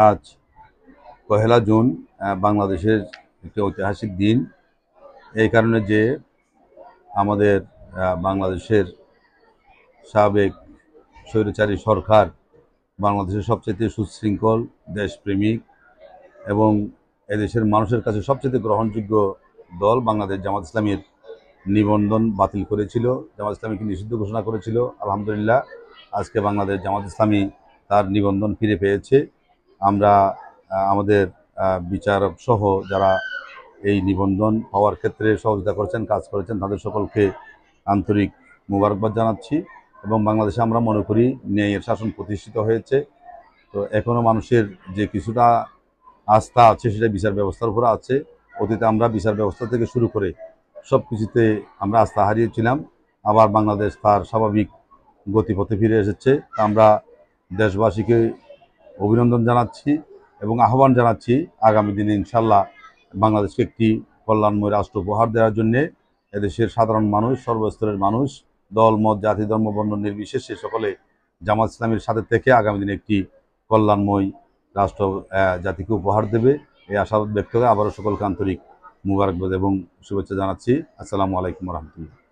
আজ পহেলা জুন বাংলাদেশের একটি ঐতিহাসিক দিন। এই কারণে যে আমাদের বাংলাদেশের সাবেক স্বৈরাচারী সরকার বাংলাদেশের সবচেয়ে সুশৃঙ্খল, দেশপ্রেমিক এবং এদেশের মানুষের কাছে সবচেয়ে গ্রহণযোগ্য দল বাংলাদেশ জামাত ইসলামীর নিবন্ধন বাতিল করেছিল, জামাত ইসলামীকে নিষিদ্ধ ঘোষণা করেছিল। আলহামদুলিল্লাহ, আজকে বাংলাদেশ জামাত ইসলামী তার নিবন্ধন ফিরে পেয়েছে। আমরা আমাদের বিচারক সহ যারা এই নিবন্ধন পাওয়ার ক্ষেত্রে সহযোগিতা করেছেন, কাজ করেছেন, তাদের সকলকে আন্তরিক মোবারকবাদ জানাচ্ছি। এবং বাংলাদেশে আমরা মনে করি ন্যায়ের শাসন প্রতিষ্ঠিত হয়েছে। তো এখনও মানুষের যে কিছুটা আস্থা আছে সেটা বিচার ব্যবস্থার উপর আছে। অতীতে আমরা বিচার ব্যবস্থা থেকে শুরু করে সব কিছুতে আমরা আস্থা হারিয়েছিলাম। আবার বাংলাদেশ তার স্বাভাবিক গতিপথে ফিরে এসেছে। আমরা দেশবাসীকে অভিনন্দন জানাচ্ছি এবং আহ্বান জানাচ্ছি আগামী দিনে ইনশাল্লাহ বাংলাদেশকে একটি কল্যাণময় রাষ্ট্র উপহার দেওয়ার জন্যে। এদেশের সাধারণ মানুষ, সর্বস্তরের মানুষ, দল, মত, জাতি, ধর্ম, বর্ণ নির্বিশেষে সকলে জামাত ইসলামের সাথে থেকে আগামী দিনে একটি কল্যাণময় রাষ্ট্র জাতিকে উপহার দেবে, এই আশাবাদ ব্যক্ত করে আবারও সকলকে আন্তরিক মুবারকবাদ এবং শুভেচ্ছা জানাচ্ছি। আসসালামু আলাইকুম রহমতুল্লাহ।